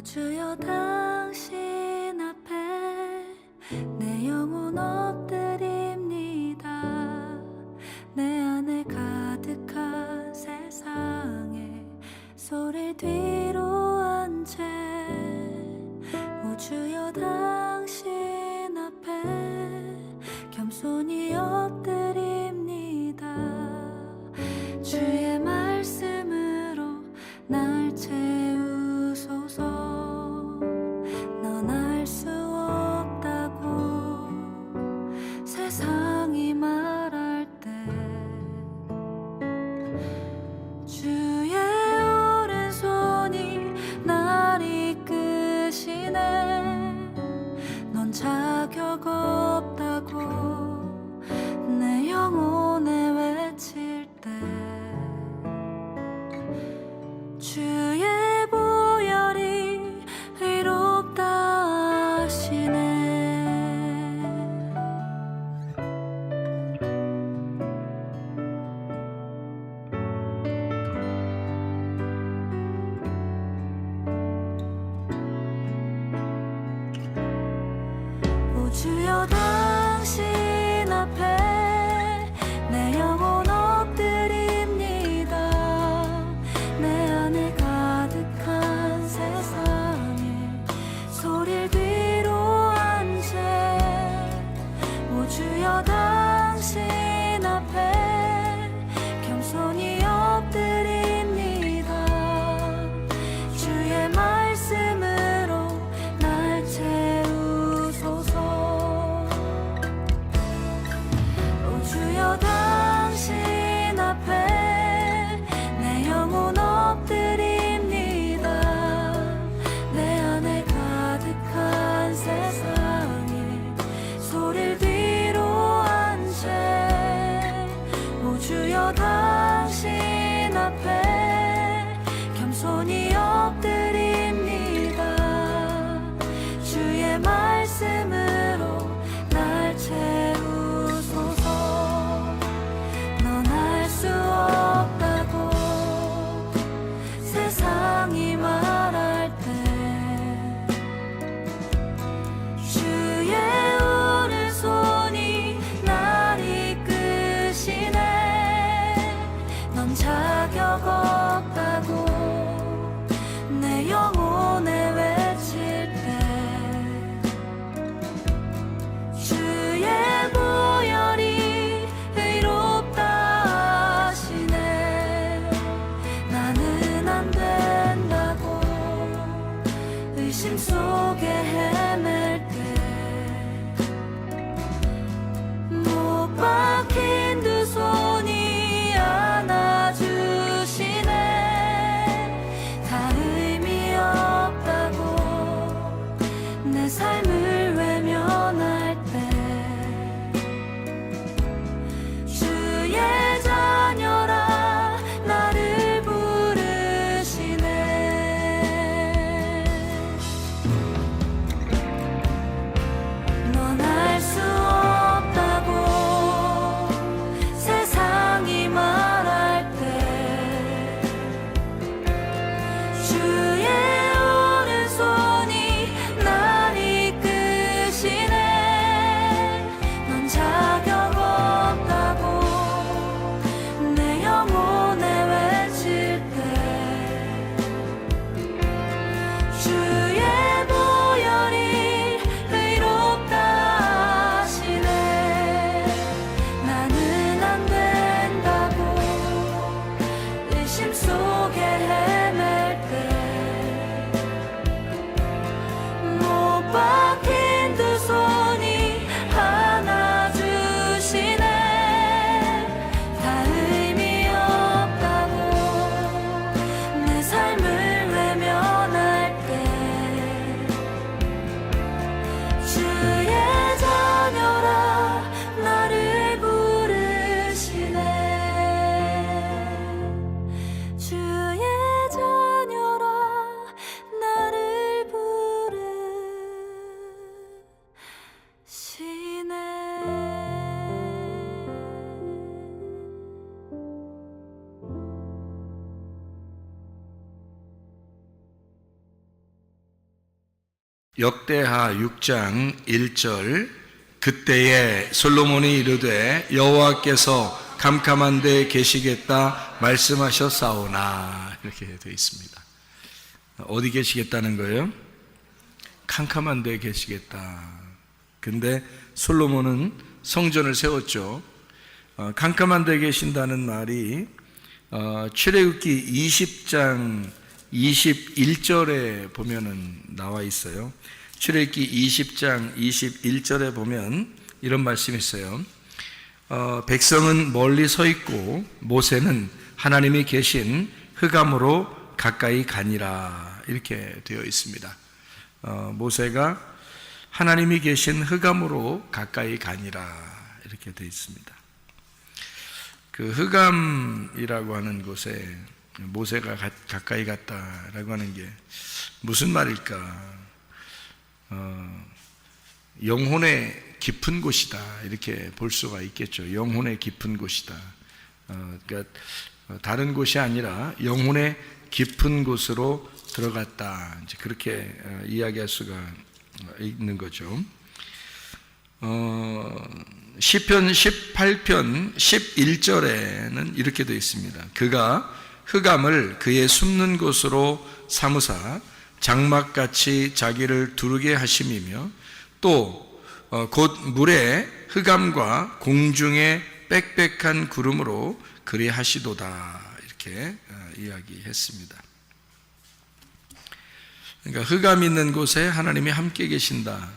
주여 당신 앞에 내 영혼 엎드립니다. 내 안에 가득한 세상에 소리를 뒤로 한 채 오 주여 당신 앞에 겸손히 엎드립니다. 주의 말씀으로 날 채우소서. 넌 알 수 없다고 세상이 말할 때 주의 오른손이 날 이끄시네. 넌 자격 없다고 내 영혼에 외칠 때 주의 보혈이 의롭다 하시네. 오 주여 당신 앞에 내 영혼 엎드립니다. 내 안에 가득한 세상에 소리를 뒤로 한 채 오 주여 당신 앞에 겸손히 엎드립니다. 주의 말씀으로 날 채우소서. 오 주여 당신 앞에 내 영혼 엎드립니다. 내 안에 가득한 세상에 소리를 뒤로 한 채 오 주여 당신 앞에 겸손히 엎드립니다. 주의 말씀으로 날 채우소서. 넌 알 수 없다고 세상이 말할 때 주의 오른손이 날 이끄시네. 넌 자격 없다고 내 영혼에 외칠 때 주의 보혈이 의롭다 하시네. 나는 안 된다고 의심 속에 헤맬 때 못 박힌 두 손이 안아주시네. 다 의미 없다고 내 삶을 외면할 때 주의 자녀라 나를 부르시네. 역대하 6장 1절 그때에 솔로몬이 이르되 여호와께서 캄캄한 데 계시겠다 말씀하셨사오나 이렇게 되어 있습니다. 어디 계시겠다는 거예요? 캄캄한 데 계시겠다. 근데 솔로몬은 성전을 세웠죠. 캄캄한 데 계신다는 말이 출애굽기 20장 21절에 보면은 나와 있어요. 출애굽기 20장 21절에 보면 이런 말씀이 있어요. 백성은 멀리 서 있고 모세는 하나님이 계신 흑암으로 가까이 가니라 이렇게 되어 있습니다. 모세가 하나님이 계신 흑암으로 가까이 가니라 이렇게 되어 있습니다. 그 흑암이라고 하는 곳에 모세가 가까이 갔다라고 하는 게 무슨 말일까? 영혼의 깊은 곳이다 이렇게 볼 수가 있겠죠. 영혼의 깊은 곳이다. 그러니까 다른 곳이 아니라 영혼의 깊은 곳으로 들어갔다. 이제 그렇게 이야기할 수가 있는 거죠. 시편 18편 11절에는 이렇게 되어 있습니다. 그가 흑암을 그의 숨는 곳으로 삼으사 장막같이 자기를 두르게 하심이며 또 곧 물의 흑암과 공중의 빽빽한 구름으로 그리 하시도다 이렇게 이야기했습니다. 그러니까 흑암 있는 곳에 하나님이 함께 계신다.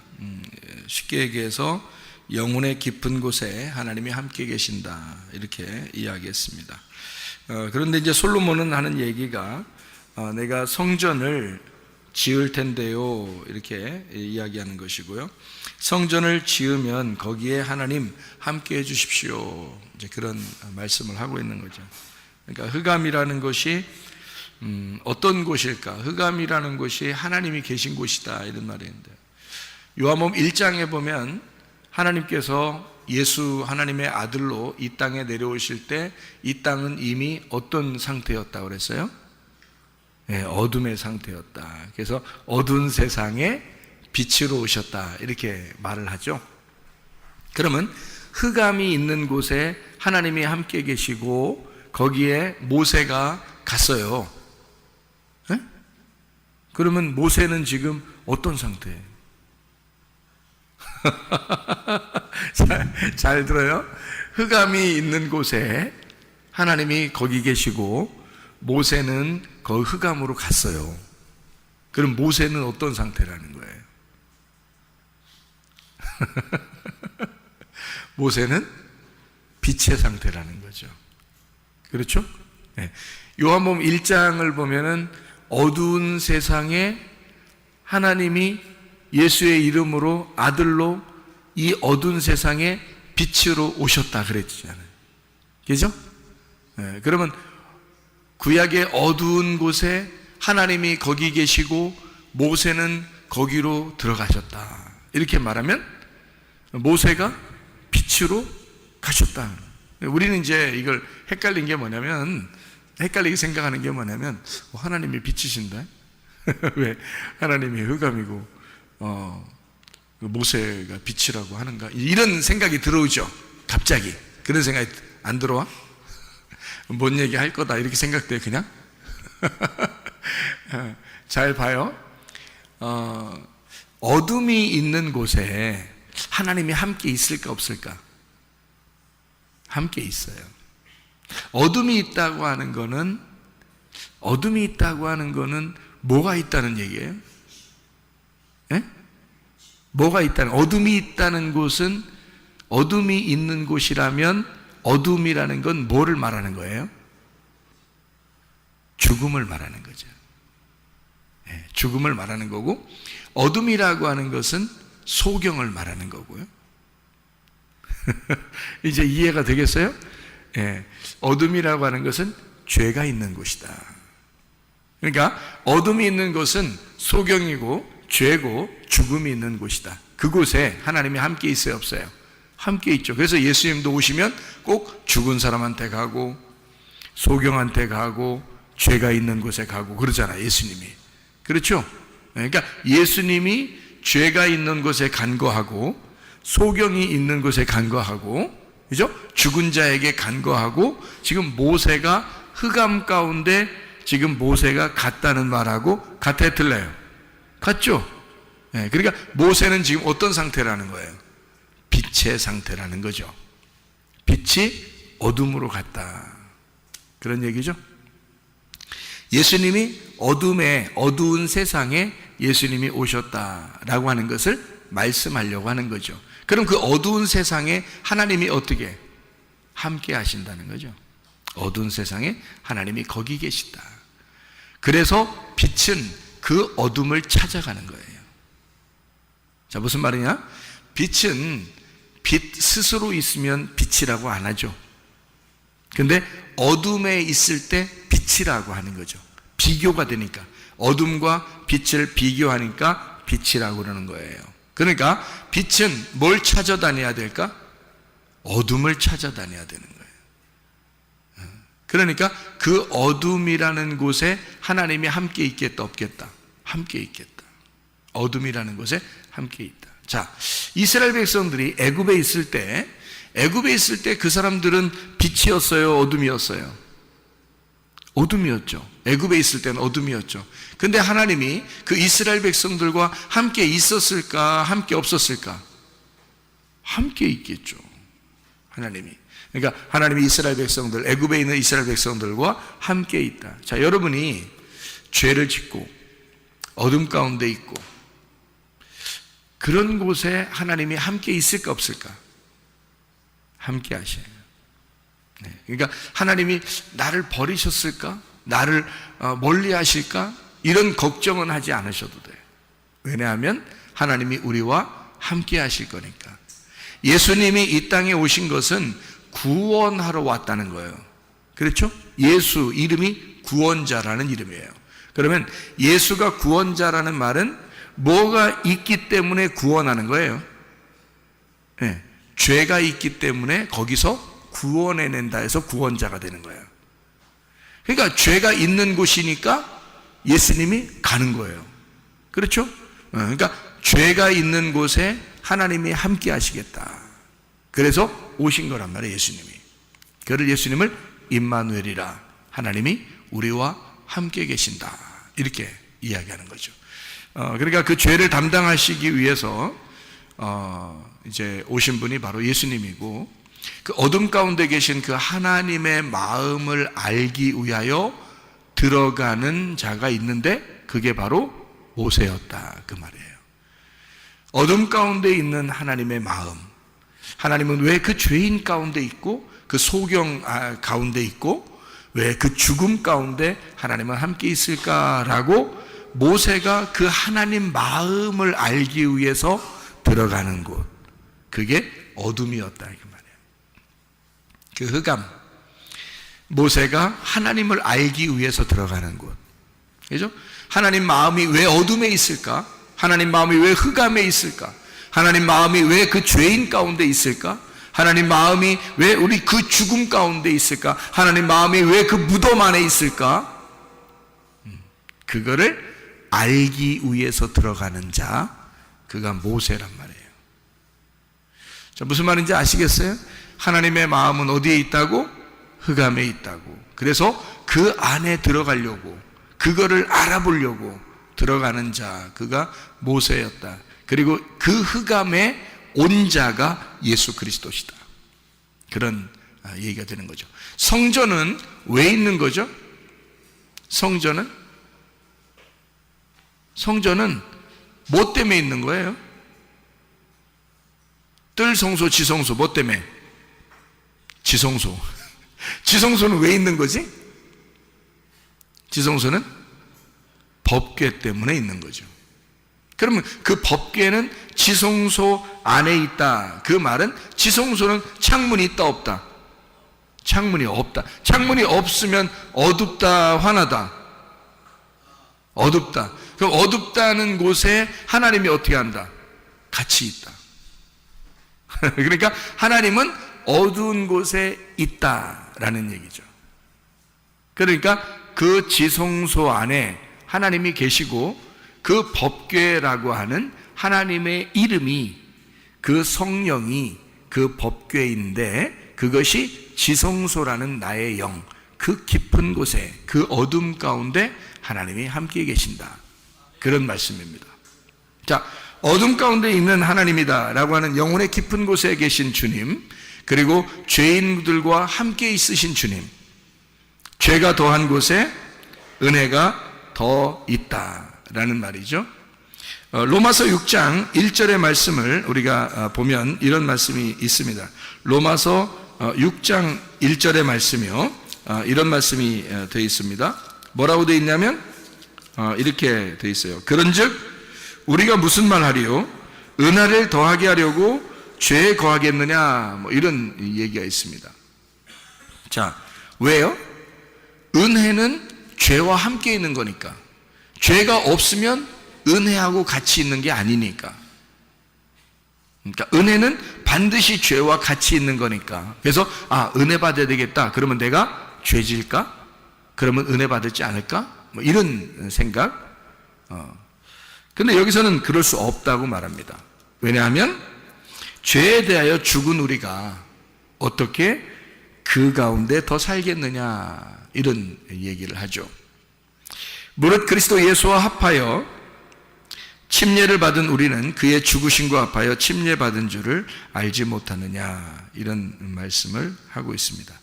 쉽게 얘기해서 영혼의 깊은 곳에 하나님이 함께 계신다 이렇게 이야기했습니다. 그런데 이제 솔로몬은 하는 얘기가 내가 성전을 지을 텐데요 이렇게 이야기하는 것이고요. 성전을 지으면 거기에 하나님 함께 해 주십시오 이제 그런 말씀을 하고 있는 거죠. 그러니까 흑암이라는 것이 어떤 곳일까? 흑암이라는 곳이 하나님이 계신 곳이다 이런 말인데 요한복음 1장에 보면 하나님께서 예수 하나님의 아들로 이 땅에 내려오실 때 이 땅은 이미 어떤 상태였다고 그랬어요? 네, 어둠의 상태였다. 그래서 어두운 세상에 빛으로 오셨다 이렇게 말을 하죠. 그러면 흑암이 있는 곳에 하나님이 함께 계시고 거기에 모세가 갔어요. 네? 그러면 모세는 지금 어떤 상태예요? 잘 들어요. 흑암이 있는 곳에 하나님이 거기 계시고 모세는 그 흑암으로 갔어요. 그럼 모세는 어떤 상태라는 거예요? 모세는 빛의 상태라는 거죠. 그렇죠? 네. 요한복음 1장을 보면은 어두운 세상에 하나님이 예수의 이름으로 아들로 이 어두운 세상에 빛으로 오셨다 그랬잖아요. 그죠? 네, 그러면 구약의 어두운 곳에 하나님이 거기 계시고 모세는 거기로 들어가셨다. 이렇게 말하면 모세가 빛으로 가셨다. 우리는 이제 이걸 헷갈린 게 뭐냐면 헷갈리게 생각하는 게 뭐냐면 하나님이 빛이신다. 왜 하나님이 흑암이고 모세가 빛이라고 하는가 이런 생각이 들어오죠. 갑자기 그런 생각이 안 들어와? 뭔 얘기 할 거다 이렇게 생각돼요 그냥? 잘 봐요. 어둠이 있는 곳에 하나님이 함께 있을까 없을까? 함께 있어요. 어둠이 있다고 하는 거는 뭐가 있다는 얘기예요? 예? 뭐가 있다는, 어둠이 있다는 곳은, 어둠이 있는 곳이라면 어둠이라는 건 뭐를 말하는 거예요? 죽음을 말하는 거죠. 예, 죽음을 말하는 거고, 어둠이라고 하는 것은 소경을 말하는 거고요. 이제 이해가 되겠어요? 예, 어둠이라고 하는 것은 죄가 있는 곳이다. 그러니까 어둠이 있는 곳은 소경이고 죄고 죽음이 있는 곳이다. 그곳에 하나님이 함께 있어요, 없어요? 함께 있죠. 그래서 예수님도 오시면 꼭 죽은 사람한테 가고 소경한테 가고 죄가 있는 곳에 가고 그러잖아요, 예수님이. 그렇죠? 그러니까 예수님이 죄가 있는 곳에 간구하고 소경이 있는 곳에 간구하고, 그죠? 죽은 자에게 간구하고, 지금 모세가 흑암 가운데 지금 모세가 갔다는 말하고 같아 틀려요? 같죠? 네, 그러니까 모세는 지금 어떤 상태라는 거예요? 빛의 상태라는 거죠. 빛이 어둠으로 갔다, 그런 얘기죠. 예수님이 어두운 세상에 예수님이 오셨다라고 하는 것을 말씀하려고 하는 거죠. 그럼 그 어두운 세상에 하나님이 어떻게 함께 하신다는 거죠. 어두운 세상에 하나님이 거기 계시다. 그래서 빛은 그 어둠을 찾아가는 거예요. 자, 무슨 말이냐? 빛은 빛 스스로 있으면 빛이라고 안 하죠. 근데 어둠에 있을 때 빛이라고 하는 거죠. 비교가 되니까, 어둠과 빛을 비교하니까 빛이라고 그러는 거예요. 그러니까 빛은 뭘 찾아다녀야 될까? 어둠을 찾아다녀야 되는 거예요. 그러니까 그 어둠이라는 곳에 하나님이 함께 있겠다 없겠다? 함께 있겠다. 어둠이라는 곳에 함께 있다. 자, 이스라엘 백성들이 애굽에 있을 때 그 사람들은 빛이었어요, 어둠이었어요? 어둠이었죠. 애굽에 있을 때는 어둠이었죠. 근데 하나님이 그 이스라엘 백성들과 함께 있었을까, 함께 없었을까? 함께 있겠죠, 하나님이. 그러니까 하나님이 이스라엘 백성들, 애굽에 있는 이스라엘 백성들과 함께 있다. 자, 여러분이 죄를 짓고 어둠 가운데 있고 그런 곳에 하나님이 함께 있을까 없을까? 함께 하셔요. 네, 그러니까 하나님이 나를 버리셨을까? 나를 멀리 하실까? 이런 걱정은 하지 않으셔도 돼요. 왜냐하면 하나님이 우리와 함께 하실 거니까. 예수님이 이 땅에 오신 것은 구원하러 왔다는 거예요. 그렇죠? 예수 이름이 구원자라는 이름이에요. 그러면 예수가 구원자라는 말은 뭐가 있기 때문에 구원하는 거예요? 네, 죄가 있기 때문에 거기서 구원해낸다 해서 구원자가 되는 거예요. 그러니까 죄가 있는 곳이니까 예수님이 가는 거예요. 그렇죠? 그러니까 죄가 있는 곳에 하나님이 함께 하시겠다. 그래서 오신 거란 말이에요, 예수님이. 그를 예수님을 임마누엘이라, 하나님이 우리와 함께 계신다, 이렇게 이야기하는 거죠. 그러니까 그 죄를 담당하시기 위해서 이제 오신 분이 바로 예수님이고, 그 어둠 가운데 계신 그 하나님의 마음을 알기 위하여 들어가는 자가 있는데 그게 바로 모세였다, 그 말이에요. 어둠 가운데 있는 하나님의 마음, 하나님은 왜 그 죄인 가운데 있고 그 소경 가운데 있고 왜 그 죽음 가운데 하나님은 함께 있을까라고 모세가 그 하나님 마음을 알기 위해서 들어가는 곳, 그게 어둠이었다, 그 말이에요. 그 흑암, 모세가 하나님을 알기 위해서 들어가는 곳, 그죠? 하나님 마음이 왜 어둠에 있을까? 하나님 마음이 왜 흑암에 있을까? 하나님 마음이 왜 그 죄인 가운데 있을까? 하나님 마음이 왜 우리 그 죽음 가운데 있을까? 하나님 마음이 왜 그 무덤 안에 있을까? 그거를 알기 위해서 들어가는 자, 그가 모세란 말이에요. 자, 무슨 말인지 아시겠어요? 하나님의 마음은 어디에 있다고? 흑암에 있다고. 그래서 그 안에 들어가려고, 그거를 알아보려고 들어가는 자, 그가 모세였다. 그리고 그 흑암에 온 자가 예수 그리스도시다. 그런 얘기가 되는 거죠. 성전은 왜 있는 거죠? 성전은 뭐 때문에 있는 거예요? 뜰 성소, 지성소, 뭐 때문에? 지성소. 지성소는 왜 있는 거지? 지성소는 법궤 때문에 있는 거죠. 그러면 그 법궤는 지성소 안에 있다. 그 말은 지성소는 창문이 있다 없다? 창문이 없다. 창문이 없으면 어둡다, 환하다? 어둡다. 그럼 어둡다는 곳에 하나님이 어떻게 한다? 같이 있다. 그러니까 하나님은 어두운 곳에 있다라는 얘기죠. 그러니까 그 지성소 안에 하나님이 계시고 그 법궤라고 하는 하나님의 이름이, 그 성령이 그 법궤인데, 그것이 지성소라는 나의 영, 그 깊은 곳에, 그 어둠 가운데 하나님이 함께 계신다, 그런 말씀입니다. 자, 어둠 가운데 있는 하나님이다 라고 하는 영혼의 깊은 곳에 계신 주님, 그리고 죄인들과 함께 있으신 주님, 죄가 더한 곳에 은혜가 더 있다라는 말이죠. 로마서 6장 1절의 말씀을 우리가 보면 이런 말씀이 있습니다. 로마서 6장 1절의 말씀이요, 이런 말씀이 되어 있습니다. 뭐라고 되어 있냐면 이렇게 되어 있어요. 그런즉 우리가 무슨 말 하리요? 은혜를 더하게 하려고 죄에 거하겠느냐, 뭐 이런 얘기가 있습니다. 자, 왜요? 은혜는 죄와 함께 있는 거니까. 죄가 없으면 은혜하고 같이 있는 게 아니니까. 그러니까 은혜는 반드시 죄와 같이 있는 거니까. 그래서 은혜 받아야 되겠다, 그러면 내가 죄질까? 그러면 은혜 받지 않을까? 뭐 이런 생각. 근데 여기서는 그럴 수 없다고 말합니다. 왜냐하면 죄에 대하여 죽은 우리가 어떻게 그 가운데 더 살겠느냐, 이런 얘기를 하죠. 무릇 그리스도 예수와 합하여 침례를 받은 우리는 그의 죽으심과 합하여 침례받은 줄을 알지 못하느냐, 이런 말씀을 하고 있습니다.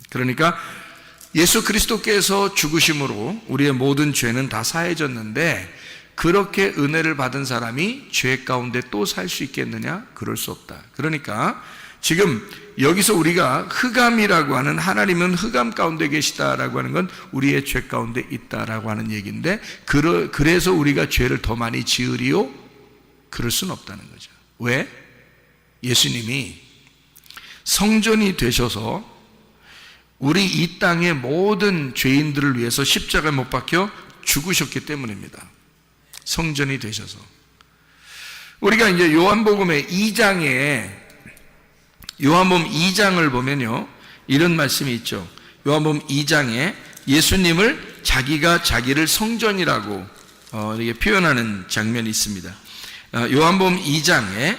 그러니까 예수 그리스도께서 죽으심으로 우리의 모든 죄는 다 사해졌는데, 그렇게 은혜를 받은 사람이 죄 가운데 또 살 수 있겠느냐? 그럴 수 없다. 그러니까 지금 여기서 우리가 흑암이라고 하는, 하나님은 흑암 가운데 계시다라고 하는 건 우리의 죄 가운데 있다라고 하는 얘기인데, 그래서 우리가 죄를 더 많이 지으리요? 그럴 수는 없다는 거죠. 왜? 예수님이 성전이 되셔서 우리 이 땅의 모든 죄인들을 위해서 십자가에 못 박혀 죽으셨기 때문입니다. 성전이 되셔서. 우리가 이제 요한복음의 2장에, 요한복음 2장을 보면요, 이런 말씀이 있죠. 요한복음 2장에 예수님을 자기가 자기를 성전이라고 이렇게 표현하는 장면이 있습니다. 요한복음 2장에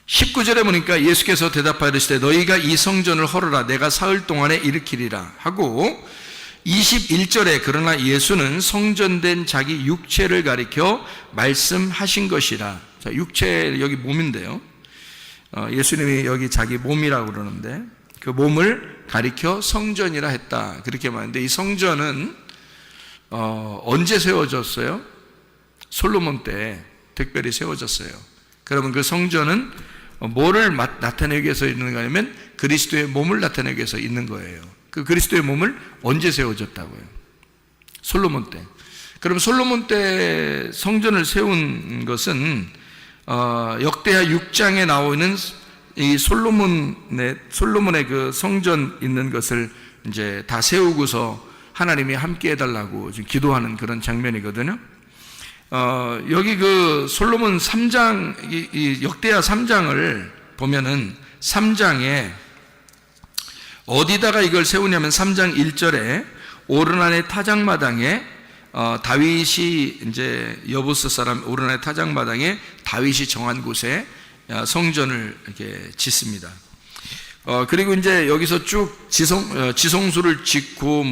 19절에 보니까 예수께서 대답하여 이르시되 너희가 이 성전을 헐어라, 내가 사흘 동안에 일으키리라 하고, 21절에 그러나 예수는 성전된 자기 육체를 가리켜 말씀하신 것이라. 자, 육체, 여기 몸인데요, 예수님이 여기 자기 몸이라고 그러는데 그 몸을 가리켜 성전이라 했다, 그렇게 말하는데, 이 성전은 언제 세워졌어요? 솔로몬 때 특별히 세워졌어요. 그러면 그 성전은 뭐를 나타내기 위해서 있는 거냐면 그리스도의 몸을 나타내기 위해서 있는 거예요. 그 그리스도의 몸을 언제 세워졌다고요? 솔로몬 때. 그럼 솔로몬 때 성전을 세운 것은 역대하 6장에 나오는 이 솔로몬의 그 성전 있는 것을 이제 다 세우고서 하나님이 함께 해달라고 지금 기도하는 그런 장면이거든요. 여기 그 솔로몬 3장, 이 역대하 3장을 보면은 3장에 어디다가 이걸 세우냐면 3장 1절에 오르난의 타작마당에 다윗이 이제 여부스 사람 오르난의 타작마당에 다윗이 정한 곳에 성전을 이렇게 짓습니다. 그리고 이제 여기서 쭉 지성소를 짓고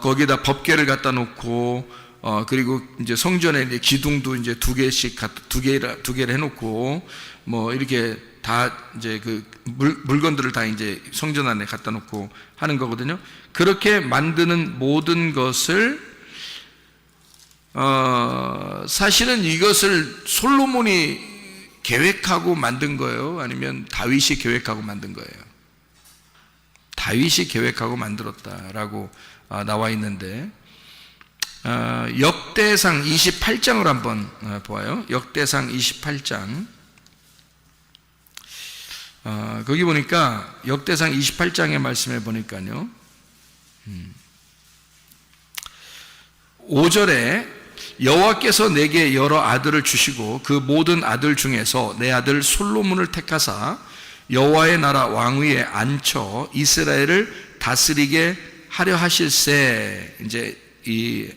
거기다 법궤를 갖다 놓고 그리고 이제 성전에 이제 기둥도 이제 두 개를 해놓고 이렇게 다 이제 그 물건들을 다 이제 성전 안에 갖다 놓고 하는 거거든요. 그렇게 만드는 모든 것을 사실은 이것을 솔로몬이 계획하고 만든 거예요? 아니면 다윗이 계획하고 만든 거예요? 다윗이 계획하고 만들었다라고 나와 있는데, 역대상 28장을 한번 보아요. 역대상 28장. 거기 보니까 역대상 28장의 말씀에 보니까요, 5절에 여호와께서 내게 여러 아들을 주시고 그 모든 아들 중에서 내 아들 솔로몬을 택하사 여호와의 나라 왕위에 앉혀 이스라엘을 다스리게 하려 하실세. 이제 이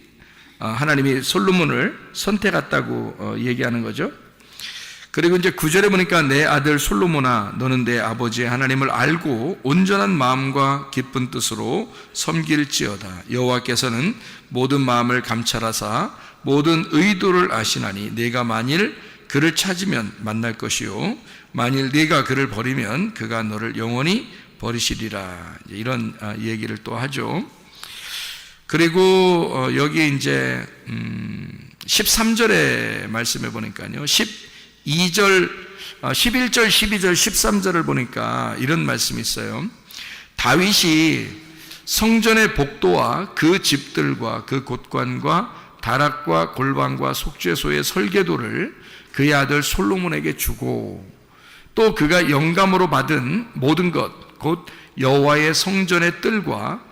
하나님이 솔로몬을 선택했다고 얘기하는 거죠. 그리고 이제 9절에 보니까 내 아들 솔로몬아 너는 내 아버지 하나님을 알고 온전한 마음과 기쁜 뜻으로 섬길지어다. 여호와께서는 모든 마음을 감찰하사 모든 의도를 아시나니 네가 만일 그를 찾으면 만날 것이요 만일 네가 그를 버리면 그가 너를 영원히 버리시리라. 이런 얘기를 또 하죠. 그리고 여기 이제 13절의 말씀에 보니까요 11절, 12절, 13절을 보니까 이런 말씀이 있어요. 다윗이 성전의 복도와 그 집들과 그 곳관과 다락과 골방과 속죄소의 설계도를 그의 아들 솔로몬에게 주고 또 그가 영감으로 받은 모든 것, 곧 여호와의 성전의 뜰과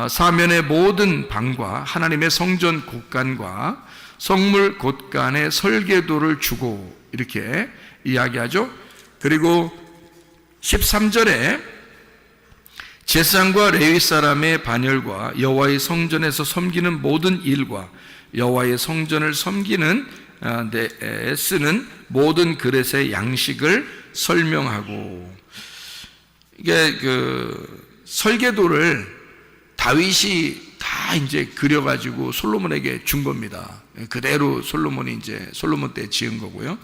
사면의 모든 방과 하나님의 성전 곳간과 성물 곳간의 설계도를 주고 이렇게 이야기하죠. 그리고 13절에 제사장과 레위 사람의 반열과 여호와의 성전에서 섬기는 모든 일과 여호와의 성전을 섬기는 데 쓰는 모든 그릇의 양식을 설명하고 이게 그 설계도를 다윗이 다 이제 그려가지고 솔로몬에게 준 겁니다. 그대로 솔로몬이 이제 솔로몬 때 지은 거고요.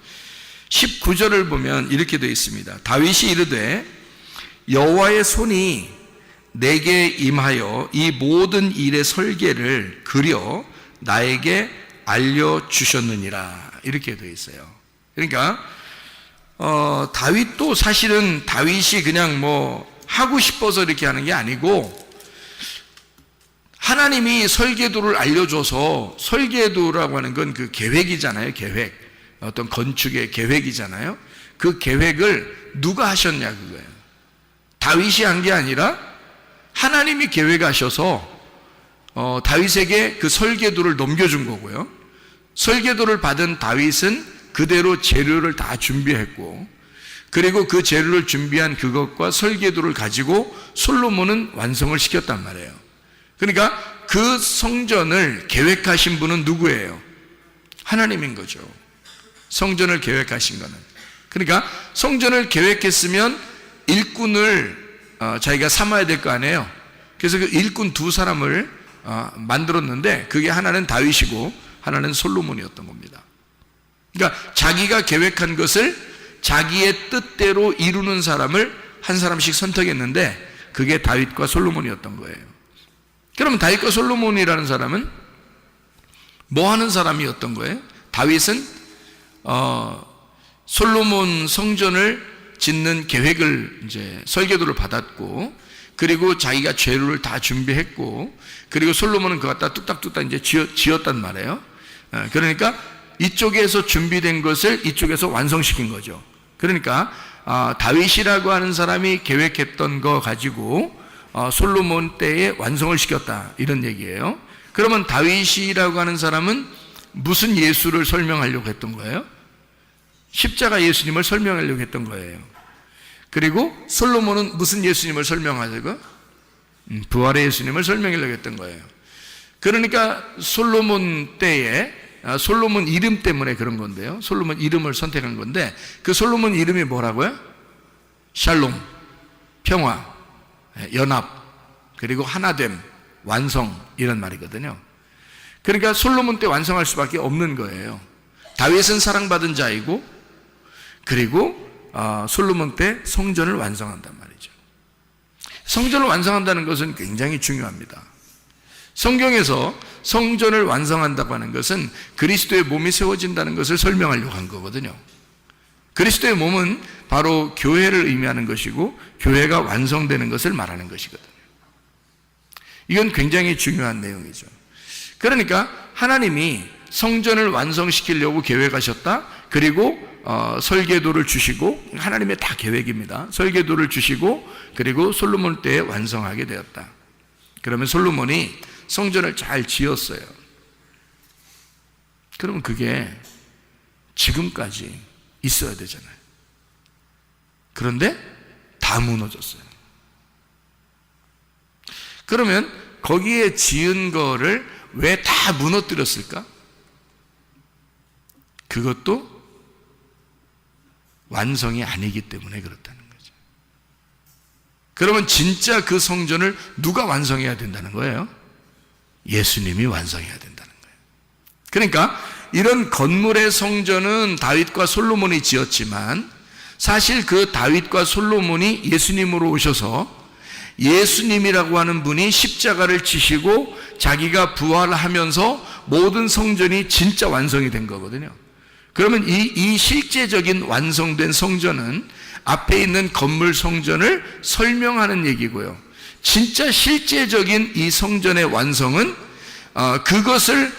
19절을 보면 이렇게 되어 있습니다. 다윗이 이르되 여호와의 손이 내게 임하여 이 모든 일의 설계를 그려 나에게 알려주셨느니라. 이렇게 되어 있어요. 그러니까 다윗도 사실은 다윗이 그냥 뭐 하고 싶어서 이렇게 하는 게 아니고 하나님이 설계도를 알려줘서 설계도라고 하는 건 그 계획이잖아요. 계획. 어떤 건축의 계획이잖아요. 그 계획을 누가 하셨냐 그거예요. 다윗이 한 게 아니라 하나님이 계획하셔서 다윗에게 그 설계도를 넘겨준 거고요. 설계도를 받은 다윗은 그대로 재료를 다 준비했고 그리고 그 재료를 준비한 그것과 설계도를 가지고 솔로몬은 완성을 시켰단 말이에요. 그러니까 그 성전을 계획하신 분은 누구예요? 하나님인 거죠. 성전을 계획하신 거는. 그러니까 성전을 계획했으면 일꾼을 자기가 삼아야 될 거 아니에요. 그래서 그 일꾼 두 사람을 만들었는데 그게 하나는 다윗이고 하나는 솔로몬이었던 겁니다. 그러니까 자기가 계획한 것을 자기의 뜻대로 이루는 사람을 한 사람씩 선택했는데 그게 다윗과 솔로몬이었던 거예요. 그러면 다윗과 솔로몬이라는 사람은 뭐 하는 사람이었던 거예요? 다윗은 솔로몬 성전을 짓는 계획을 이제 설계도를 받았고 그리고 자기가 재료를 다 준비했고 그리고 솔로몬은 그거 갖다 뚝딱뚝딱 이제 지었단 말이에요. 그러니까 이쪽에서 준비된 것을 이쪽에서 완성시킨 거죠. 그러니까 다윗이라고 하는 사람이 계획했던 거 가지고 솔로몬 때에 완성을 시켰다 이런 얘기예요. 그러면 다윗이라고 하는 사람은 무슨 예수를 설명하려고 했던 거예요? 십자가 예수님을 설명하려고 했던 거예요. 그리고 솔로몬은 무슨 예수님을 설명하려고? 부활의 예수님을 설명하려고 했던 거예요. 그러니까 솔로몬 때에 솔로몬 이름 때문에 그런 건데요. 솔로몬 이름을 선택한 건데 그 솔로몬 이름이 뭐라고요? 샬롬, 평화, 연합, 그리고 하나됨, 완성 이런 말이거든요. 그러니까 솔로몬 때 완성할 수밖에 없는 거예요. 다윗은 사랑받은 자이고 그리고 솔로몬 때 성전을 완성한단 말이죠. 성전을 완성한다는 것은 굉장히 중요합니다. 성경에서 성전을 완성한다고 하는 것은 그리스도의 몸이 세워진다는 것을 설명하려고 한 거거든요. 그리스도의 몸은 바로 교회를 의미하는 것이고 교회가 완성되는 것을 말하는 것이거든요. 이건 굉장히 중요한 내용이죠. 그러니까 하나님이 성전을 완성시키려고 계획하셨다. 그리고 설계도를 주시고 하나님의 다 계획입니다. 설계도를 주시고 그리고 솔로몬 때에 완성하게 되었다. 그러면 솔로몬이 성전을 잘 지었어요. 그러면 그게 지금까지 있어야 되잖아요. 그런데 다 무너졌어요. 그러면 거기에 지은 거를 왜 다 무너뜨렸을까? 그것도 완성이 아니기 때문에 그렇다는 거죠. 그러면 진짜 그 성전을 누가 완성해야 된다는 거예요? 예수님이 완성해야 된다는 거예요. 그러니까 이런 건물의 성전은 다윗과 솔로몬이 지었지만 사실 그 다윗과 솔로몬이 예수님으로 오셔서 예수님이라고 하는 분이 십자가를 지시고 자기가 부활하면서 모든 성전이 진짜 완성이 된 거거든요. 그러면 이 실제적인 완성된 성전은 앞에 있는 건물 성전을 설명하는 얘기고요. 진짜 실제적인 이 성전의 완성은 그것을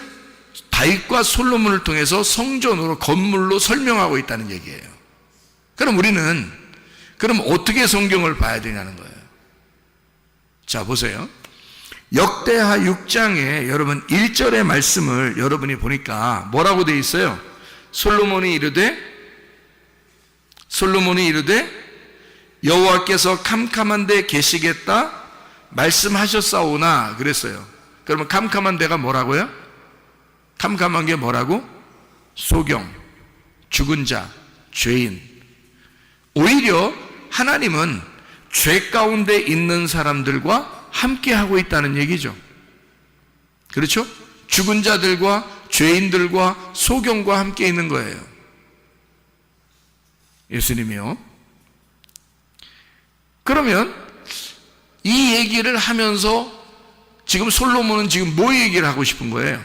다윗과 솔로몬을 통해서 성전으로 건물로 설명하고 있다는 얘기예요. 그럼 우리는 어떻게 성경을 봐야 되냐는 거예요. 자, 보세요. 역대하 6장에 여러분 1절의 말씀을 여러분이 보니까 뭐라고 되어 있어요? 솔로몬이 이르되 여호와께서 캄캄한 데 계시겠다 말씀하셨사오나 그랬어요. 그러면 캄캄한 데가 뭐라고요? 캄캄한 게 뭐라고? 소경, 죽은 자, 죄인. 오히려 하나님은 죄 가운데 있는 사람들과 함께 하고 있다는 얘기죠. 그렇죠? 죽은 자들과 죄인들과 소경과 함께 있는 거예요. 예수님이요. 그러면 이 얘기를 하면서 지금 솔로몬은 지금 뭐 얘기를 하고 싶은 거예요?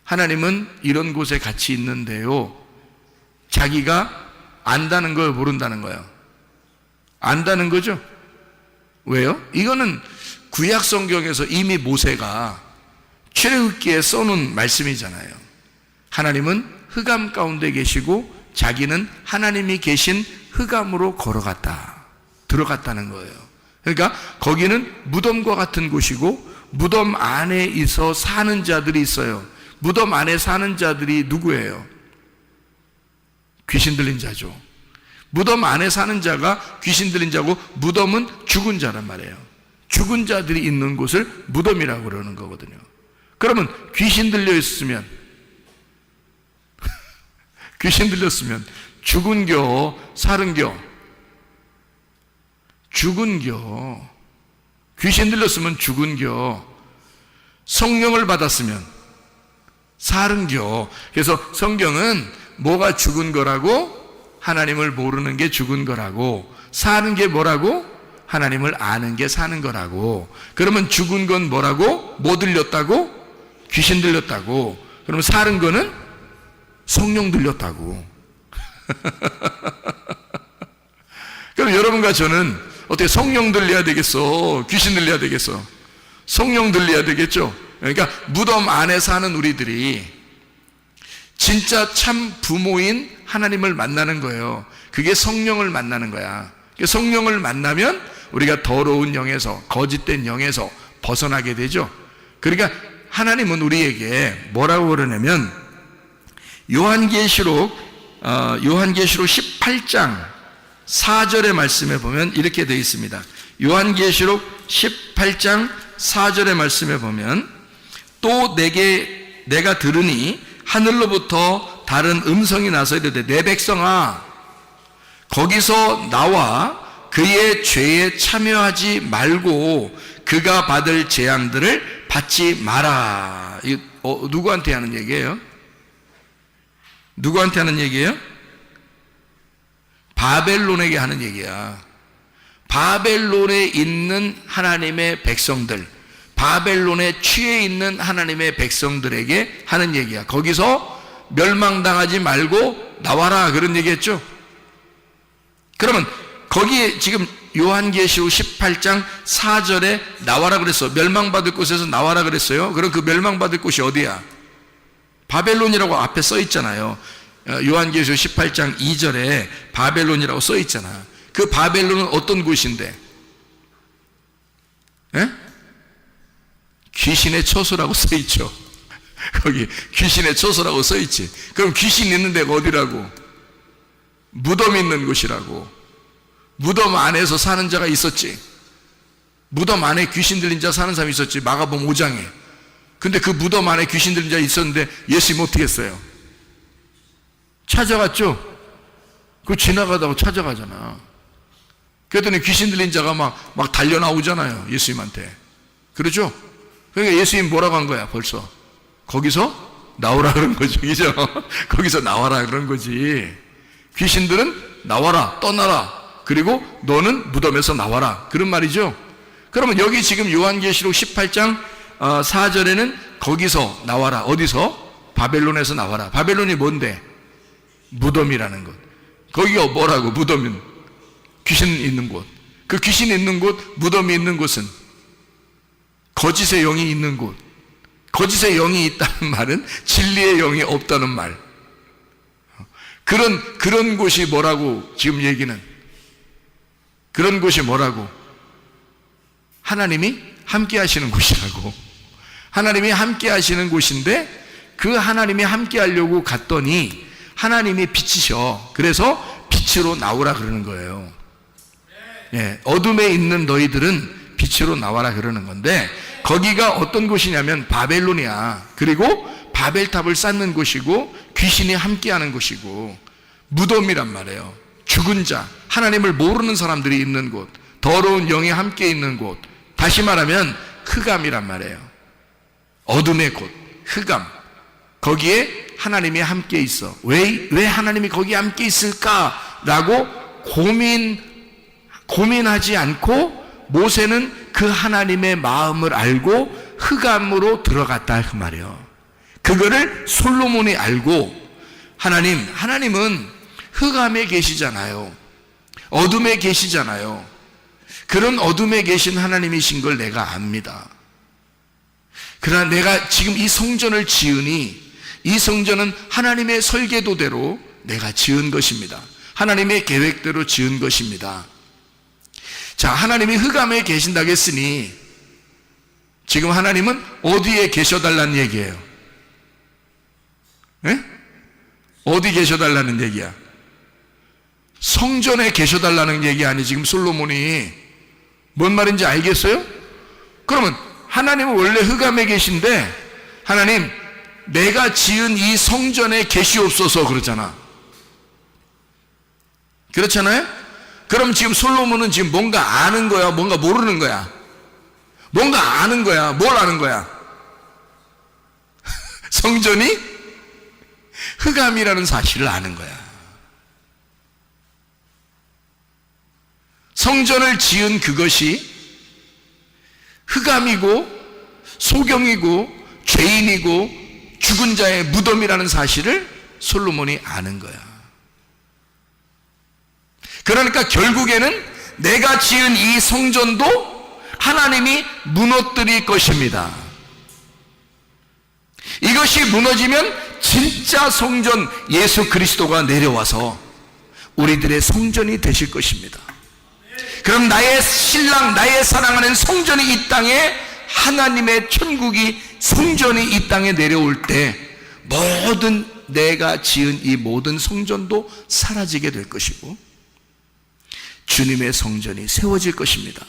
하나님은 이런 곳에 같이 있는데요. 자기가 안다는 걸 모른다는 거예요. 안다는 거죠. 왜요? 이거는 구약 성경에서 이미 모세가 출애굽기에 써놓은 말씀이잖아요. 하나님은 흑암 가운데 계시고 자기는 하나님이 계신 흑암으로 들어갔다는 거예요. 그러니까 거기는 무덤과 같은 곳이고 무덤 안에 있어 사는 자들이 있어요. 무덤 안에 사는 자들이 누구예요? 귀신 들린 자죠. 무덤 안에 사는 자가 귀신 들린 자고 무덤은 죽은 자란 말이에요. 죽은 자들이 있는 곳을 무덤이라고 그러는 거거든요. 그러면 귀신 들렸으면 죽은겨 살은겨? 죽은겨. 귀신 들렸으면 죽은겨. 성령을 받았으면 살은겨. 그래서 성경은 뭐가 죽은 거라고? 하나님을 모르는 게 죽은 거라고. 사는 게 뭐라고? 하나님을 아는 게 사는 거라고. 그러면 죽은 건 뭐라고? 뭐 들렸다고? 귀신 들렸다고. 그러면 사는 거는 성령 들렸다고. 그럼 여러분과 저는 어떻게 성령 들려야 되겠어? 귀신 들려야 되겠어? 성령 들려야 되겠죠? 그러니까 무덤 안에 사는 우리들이 진짜 참 부모인 하나님을 만나는 거예요. 그게 성령을 만나는 거야. 성령을 만나면 우리가 더러운 영에서, 거짓된 영에서 벗어나게 되죠. 그러니까 하나님은 우리에게 뭐라고 그러냐면 요한계시록 18장 4절의 말씀에 보면 이렇게 되어 있습니다. 요한계시록 18장 4절의 말씀에 보면 또 내가 들으니 하늘로부터 다른 음성이 나서 이르되 내 백성아 거기서 나와 그의 죄에 참여하지 말고 그가 받을 재앙들을 받지 마라. 누구한테 하는 얘기예요? 누구한테 하는 얘기예요? 바벨론에게 하는 얘기야. 바벨론에 있는 하나님의 백성들, 바벨론에 취해 있는 하나님의 백성들에게 하는 얘기야. 거기서 멸망당하지 말고 나와라 그런 얘기했죠. 그러면 거기에 지금 요한계시록 18장 4절에 나와라 그랬어. 멸망받을 곳에서 나와라 그랬어요. 그럼 그 멸망받을 곳이 어디야? 바벨론이라고 앞에 써 있잖아요. 요한계시록 18장 2절에 바벨론이라고 써 있잖아. 그 바벨론은 어떤 곳인데? 에? 귀신의 처소라고 써 있죠. 거기 귀신의 처소라고 써 있지. 그럼 귀신 있는 데가 어디라고? 무덤 있는 곳이라고. 무덤 안에서 사는 자가 있었지. 무덤 안에 귀신 들린 자 사는 사람이 있었지. 마가복음 5장에 근데 그 무덤 안에 귀신 들린 자 있었는데 예수님 어떻게 했어요? 찾아갔죠? 그 지나가다가 찾아가잖아. 그랬더니 귀신 들린 자가 막 달려나오잖아요. 예수님한테. 그렇죠? 그러니까 예수님 뭐라고 한 거야, 벌써? 거기서 나오라 그런 거죠. 그죠? 거기서 나와라 그런 거지. 귀신들은 나와라, 떠나라. 그리고 너는 무덤에서 나와라. 그런 말이죠. 그러면 여기 지금 요한계시록 18장 4절에는 거기서 나와라. 어디서? 바벨론에서 나와라. 바벨론이 뭔데? 무덤이라는 것. 거기가 뭐라고? 무덤은 귀신 있는 곳. 그 귀신 있는 곳, 무덤이 있는 곳은 거짓의 영이 있는 곳. 거짓의 영이 있다는 말은 진리의 영이 없다는 말. 그런 곳이 뭐라고 지금 얘기는? 그런 곳이 뭐라고? 하나님이 함께 하시는 곳이라고. 하나님이 함께 하시는 곳인데 그 하나님이 함께 하려고 갔더니 하나님이 빛이셔. 그래서 빛으로 나오라 그러는 거예요. 예, 어둠에 있는 너희들은 빛으로 나와라 그러는 건데 거기가 어떤 곳이냐면 바벨론이야. 그리고 바벨탑을 쌓는 곳이고 귀신이 함께하는 곳이고 무덤이란 말이에요. 죽은 자, 하나님을 모르는 사람들이 있는 곳, 더러운 영이 함께 있는 곳. 다시 말하면 흑암이란 말이에요. 어둠의 곳, 흑암. 거기에 하나님이 함께 있어. 왜 하나님이 거기에 함께 있을까라고 고민하지 않고 모세는 그 하나님의 마음을 알고 흑암으로 들어갔다 그 말이에요. 그거를 솔로몬이 알고 하나님은 흑암에 계시잖아요. 어둠에 계시잖아요. 그런 어둠에 계신 하나님이신 걸 내가 압니다. 그러나 내가 지금 이 성전을 지으니 이 성전은 하나님의 설계도대로 내가 지은 것입니다. 하나님의 계획대로 지은 것입니다. 자, 하나님이 흑암에 계신다고 했으니 지금 하나님은 어디에 계셔달라는 얘기예요? 네? 어디 계셔달라는 얘기야? 성전에 계셔달라는 얘기 아니 지금 솔로몬이 뭔 말인지 알겠어요? 그러면 하나님은 원래 흑암에 계신데 하나님 내가 지은 이 성전에 계시옵소서 그러잖아. 그렇잖아요? 그럼 지금 솔로몬은 지금 뭔가 아는 거야? 뭔가 모르는 거야? 뭔가 아는 거야? 뭘 아는 거야? 성전이 흑암이라는 사실을 아는 거야. 성전을 지은 그것이 흑암이고 소경이고 죄인이고 죽은 자의 무덤이라는 사실을 솔로몬이 아는 거야. 그러니까 결국에는 내가 지은 이 성전도 하나님이 무너뜨릴 것입니다. 이것이 무너지면 진짜 성전 예수 그리스도가 내려와서 우리들의 성전이 되실 것입니다. 그럼 나의 신랑, 나의 사랑하는 성전이 이 땅에, 하나님의 천국이 성전이 이 땅에 내려올 때 모든 내가 지은 이 모든 성전도 사라지게 될 것이고 주님의 성전이 세워질 것입니다.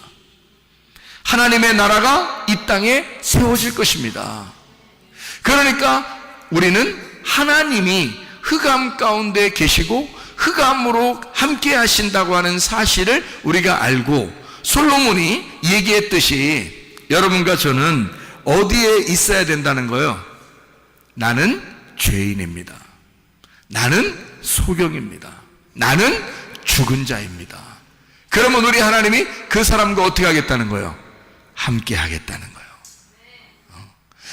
하나님의 나라가 이 땅에 세워질 것입니다. 그러니까 우리는 하나님이 흑암 가운데 계시고 흑암으로 함께 하신다고 하는 사실을 우리가 알고 솔로몬이 얘기했듯이 여러분과 저는 어디에 있어야 된다는 거예요? 나는 죄인입니다. 나는 소경입니다. 나는 죽은 자입니다. 그러면 우리 하나님이 그 사람과 어떻게 하겠다는 거예요? 함께 하겠다는 거예요.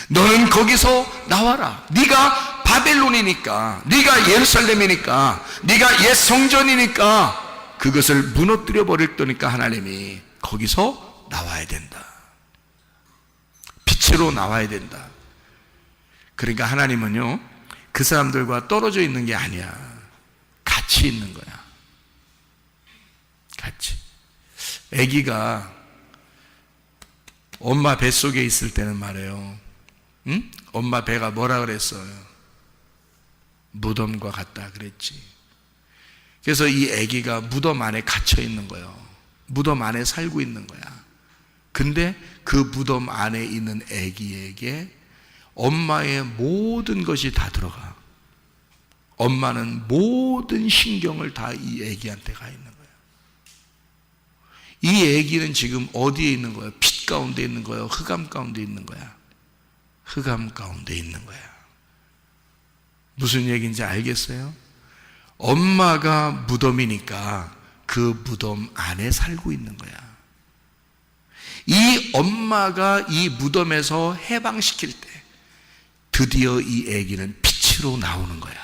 너는 거기서 나와라. 네가 바벨론이니까, 네가 예루살렘이니까, 네가 옛 성전이니까 그것을 무너뜨려 버릴 거니까 하나님이 거기서 나와야 된다. 빛으로 나와야 된다. 그러니까 하나님은요 그 사람들과 떨어져 있는 게 아니야. 같이 있는 거야. 같이. 아기가 엄마 뱃속에 있을 때는 말이에요, 응? 엄마 배가 뭐라 그랬어요? 무덤과 같다 그랬지. 그래서 이 아기가 무덤 안에 갇혀 있는 거예요. 무덤 안에 살고 있는 거야. 근데 그 무덤 안에 있는 아기에게 엄마의 모든 것이 다 들어가. 엄마는 모든 신경을 다 이 아기한테 가 있는 거야. 이 아기는 지금 어디에 있는 거야? 빛 가운데 있는 거야? 흑암 가운데 있는 거야? 흑암 가운데 있는 거야. 무슨 얘기인지 알겠어요? 엄마가 무덤이니까 그 무덤 안에 살고 있는 거야. 이 엄마가 이 무덤에서 해방시킬 때 드디어 이 아기는 빛으로 나오는 거야.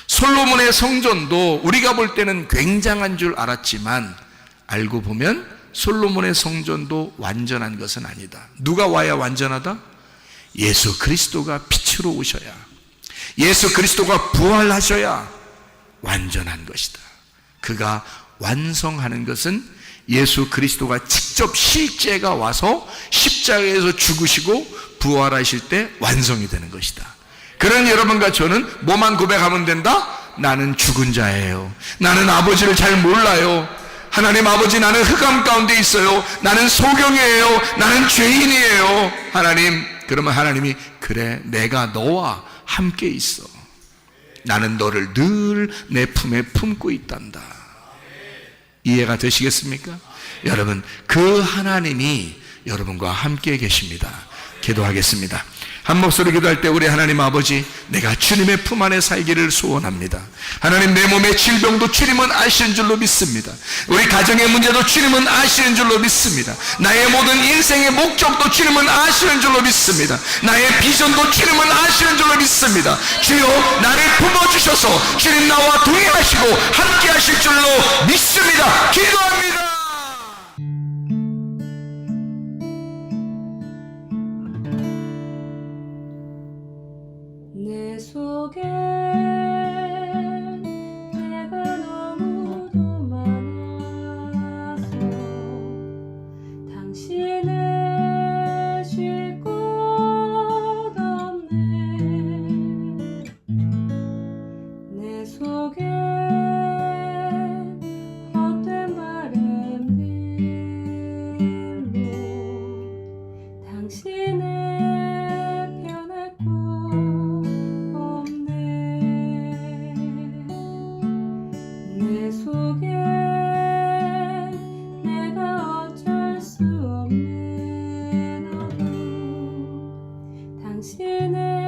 솔로몬의 성전도 우리가 볼 때는 굉장한 줄 알았지만 알고 보면 솔로몬의 성전도 완전한 것은 아니다. 누가 와야 완전하다? 예수 그리스도가 빛으로 오셔야, 예수 그리스도가 부활하셔야 완전한 것이다. 그가 완성하는 것은 예수 그리스도가 직접 실제가 와서 십자가에서 죽으시고 부활하실 때 완성이 되는 것이다. 그런 여러분과 저는 뭐만 고백하면 된다? 나는 죽은 자예요. 나는 아버지를 잘 몰라요. 하나님 아버지, 나는 흑암 가운데 있어요. 나는 소경이에요. 나는 죄인이에요. 하나님, 그러면 하나님이 그래, 내가 너와 함께 있어. 나는 너를 늘 내 품에 품고 있단다. 이해가 되시겠습니까? 여러분, 그 하나님이 여러분과 함께 계십니다. 기도하겠습니다. 한 목소리 기도할 때 우리 하나님 아버지, 내가 주님의 품 안에 살기를 소원합니다. 하나님, 내 몸의 질병도 주님은 아시는 줄로 믿습니다. 우리 가정의 문제도 주님은 아시는 줄로 믿습니다. 나의 모든 인생의 목적도 주님은 아시는 줄로 믿습니다. 나의 비전도 주님은 아시는 줄로 믿습니다. 주여, 나를 품어주셔서 주님 나와 동행하시고 함께 하실 줄로 믿습니다. 기도합니다. 내 속에 내가 너무도 많아서 당신을 쉴 곳 없네. 내 속에 헛된 바램들로 당신을 변할 곳 없네. 내 속에 내가 어쩔 수 없는 어둠, 당신의